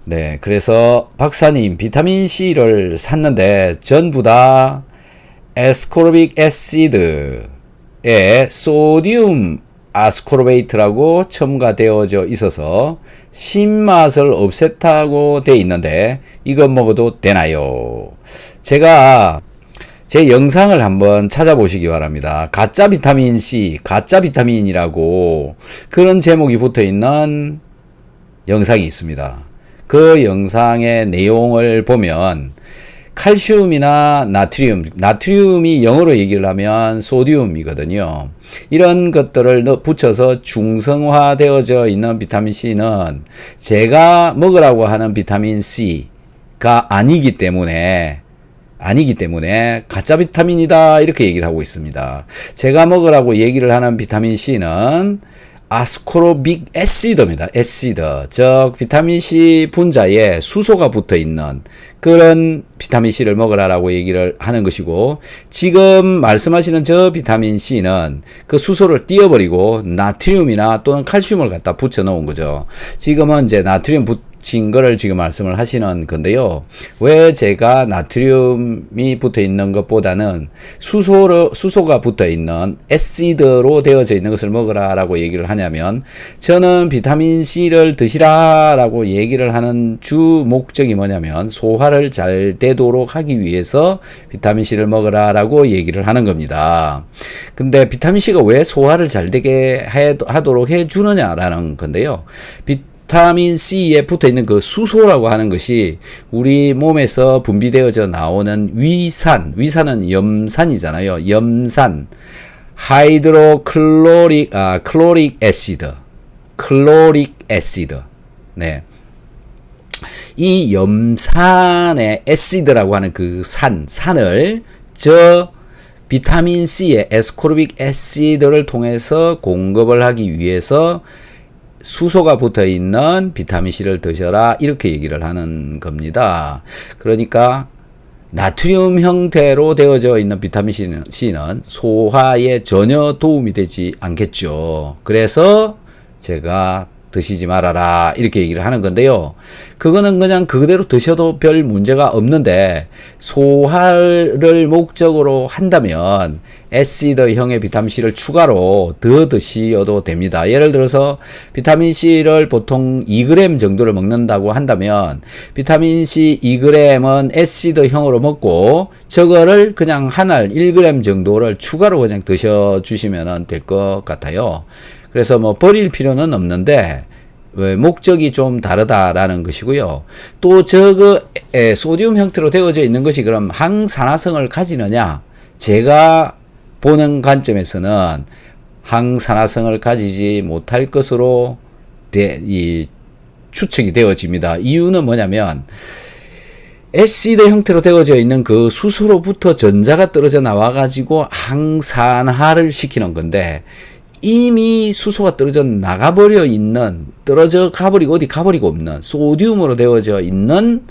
네, 그래서 박사님 비타민C를 샀는데 전부 다 에스코르빅 애시드에 소디움 아스코르베이트라고 첨가되어져 있어서 신맛을 없앴다고 돼 있는데 이거 먹어도 되나요? 제가 제 영상을 한번 찾아보시기 바랍니다. 가짜 비타민 C, 가짜 비타민이라고 그런 제목이 붙어 있는 영상이 있습니다. 그 영상의 내용을 보면 칼슘이나 나트륨이 영어로 얘기를 하면 소디움이거든요. 이런 것들을 붙여서 중성화되어져 있는 비타민C는 제가 먹으라고 하는 비타민C가 아니기 때문에 가짜 비타민이다 이렇게 얘기를 하고 있습니다. 제가 먹으라고 얘기를 하는 비타민C는 아스코르빅 애시드입니다. 애시드. 즉 비타민C 분자에 수소가 붙어 있는 그런 비타민C를 먹으라라고 얘기를 하는 것이고, 지금 말씀하시는 저 비타민C는 그 수소를 띄어버리고 나트륨이나 또는 칼슘을 갖다 붙여 놓은 거죠. 지금은 이제 나트륨 붙인 거를 지금 말씀을 하시는 건데요. 왜 제가 나트륨이 붙어 있는 것보다는 수소가 붙어 있는 애시드로 되어져 있는 것을 먹으라라고 얘기를 하냐면, 저는 비타민C를 드시라라고 얘기를 하는 주 목적이 뭐냐면 소화를 잘 되도록 하기 위해서 비타민C를 먹으라라고 얘기를 하는 겁니다. 근데 비타민C가 왜 소화를 잘 되게 하도록 해주느냐라는 건데요. 비타민C에 붙어 있는 그 수소라고 하는 것이 우리 몸에서 분비되어져 나오는 위산은 염산이잖아요. 염산, 클로릭 애시드. 네. 이 염산의 애시드라고 하는 그 산을 저 비타민C의 에스코르빅 애시드를 통해서 공급을 하기 위해서 수소가 붙어 있는 비타민C를 드셔라 이렇게 얘기를 하는 겁니다. 그러니까 나트륨 형태로 되어져 있는 비타민C는 소화에 전혀 도움이 되지 않겠죠. 그래서 제가 드시지 말아라 이렇게 얘기를 하는 건데요. 그거는 그냥 그대로 드셔도 별 문제가 없는데, 소화를 목적으로 한다면 애시드형의 비타민C를 추가로 더 드셔도 됩니다. 예를 들어서 비타민C를 보통 2g 정도를 먹는다고 한다면 비타민C 2g은 애시드형으로 먹고 저거를 그냥 한 알 1g 정도를 추가로 그냥 드셔주시면 될 것 같아요. 그래서 뭐 버릴 필요는 없는데 목적이 좀 다르다라는 것이고요. 또 소디움 형태로 되어져 있는 것이 그럼 항산화성을 가지느냐? 제가 보는 관점에서는 항산화성을 가지지 못할 것으로 추측이 되어집니다. 이유는 뭐냐면 애시드 형태로 되어져 있는 그 수소로부터 전자가 떨어져 나와가지고 항산화를 시키는 건데, 이미 수소가 떨어져 가버리고 어디 가버리고 없는 소디움으로 되어져 있는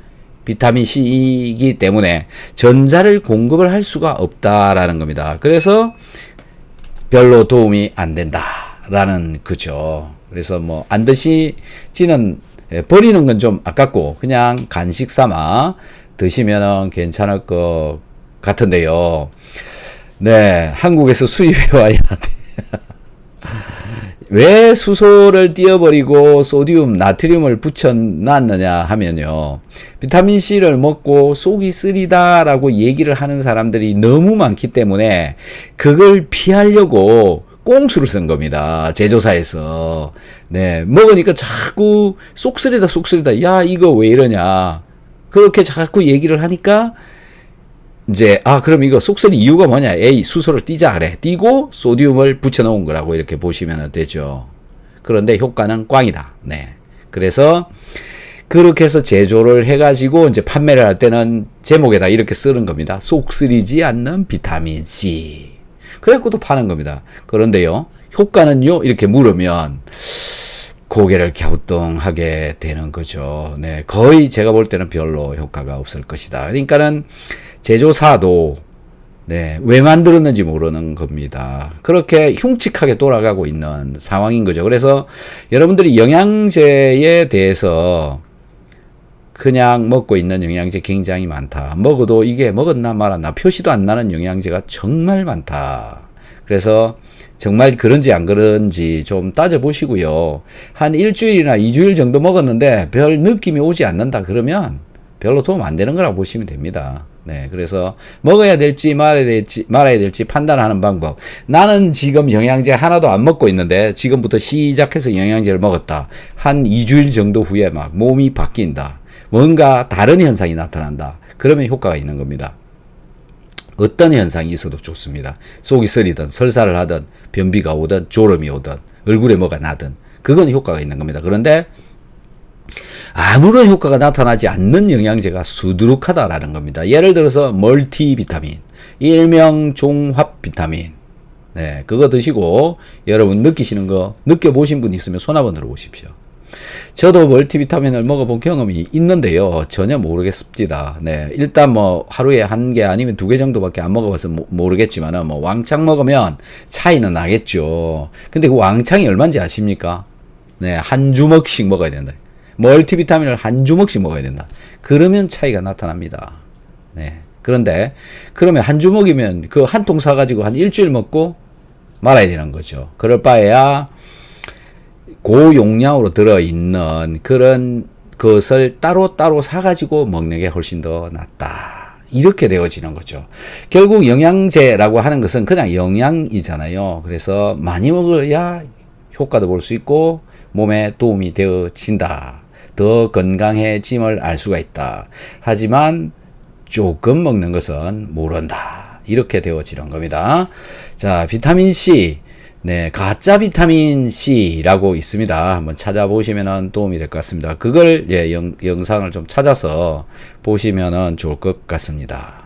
비타민C이기 때문에 전자를 공급을 할 수가 없다라는 겁니다. 그래서 별로 도움이 안 된다라는 거죠. 그래서 뭐 안 드시지는, 버리는 건 좀 아깝고 그냥 간식 삼아 드시면 괜찮을 것 같은데요. 네, 한국에서 수입해 와야 돼. 왜 수소를 띄어버리고 소디움, 나트륨을 붙여놨느냐 하면요. 비타민C를 먹고 속이 쓰리다라고 얘기를 하는 사람들이 너무 많기 때문에 그걸 피하려고 꽁수를 쓴 겁니다. 제조사에서. 네, 먹으니까 자꾸 속 쓰리다. 야, 이거 왜 이러냐. 그렇게 자꾸 얘기를 하니까 이제 그럼 이거 속쓰리 이유가 뭐냐? 수소를 띄자 그래. 띄고 소디움을 붙여놓은 거라고 이렇게 보시면 되죠. 그런데 효과는 꽝이다. 네. 그래서 그렇게 해서 제조를 해가지고 이제 판매를 할 때는 제목에다 이렇게 쓰는 겁니다. 속쓰리지 않는 비타민 C. 그래갖고 또 파는 겁니다. 그런데요, 효과는요? 이렇게 물으면 고개를 갸우뚱하게 되는 거죠. 네. 거의 제가 볼 때는 별로 효과가 없을 것이다. 그러니까는 제조사도 왜 만들었는지 모르는 겁니다. 그렇게 흉측하게 돌아가고 있는 상황인 거죠. 그래서 여러분들이 영양제에 대해서 그냥 먹고 있는 영양제 굉장히 많다. 먹어도 이게 먹었나 말았나 표시도 안 나는 영양제가 정말 많다. 그래서 정말 그런지 안 그런지 좀 따져보시고요. 한 일주일이나 2주일 정도 먹었는데 별 느낌이 오지 않는다 그러면 별로 도움 안 되는 거라고 보시면 됩니다. 네, 그래서 먹어야 될지 말아야 될지 판단하는 방법. 나는 지금 영양제 하나도 안 먹고 있는데 지금부터 시작해서 영양제를 먹었다. 한 2주일 정도 후에 막 몸이 바뀐다. 뭔가 다른 현상이 나타난다. 그러면 효과가 있는 겁니다. 어떤 현상이 있어도 좋습니다. 속이 쓰리든 설사를 하든 변비가 오든 졸음이 오든 얼굴에 뭐가 나든 그건 효과가 있는 겁니다. 그런데 아무런 효과가 나타나지 않는 영양제가 수두룩하다라는 겁니다. 예를 들어서 멀티비타민, 일명 종합 비타민. 네, 그거 드시고 여러분 느끼시는 거 느껴보신 분 있으면 손 한번 들어보십시오. 저도 멀티비타민을 먹어본 경험이 있는데요. 전혀 모르겠습니다. 네, 일단 뭐 하루에 1개 아니면 2개 정도밖에 안 먹어봐서 모르겠지만 뭐 왕창 먹으면 차이는 나겠죠. 근데 그 왕창이 얼마인지 아십니까? 네, 한 주먹씩 먹어야 된다. 멀티비타민을 한 주먹씩 먹어야 된다. 그러면 차이가 나타납니다. 네. 그런데 그러면 한 주먹이면 그 한 통 사가지고 한 일주일 먹고 말아야 되는 거죠. 그럴 바에야 고용량으로 들어있는 그런 것을 따로따로 사가지고 먹는 게 훨씬 더 낫다. 이렇게 되어지는 거죠. 결국 영양제라고 하는 것은 그냥 영양이잖아요. 그래서 많이 먹어야 효과도 볼 수 있고 몸에 도움이 되어진다. 더 건강해짐을 알 수가 있다. 하지만 조금 먹는 것은 모른다. 이렇게 되어지는 겁니다. 자, 비타민C. 네, 가짜 비타민 C라고 있습니다. 한번 찾아보시면 도움이 될 것 같습니다. 그걸 영상을 좀 찾아서 보시면 좋을 것 같습니다.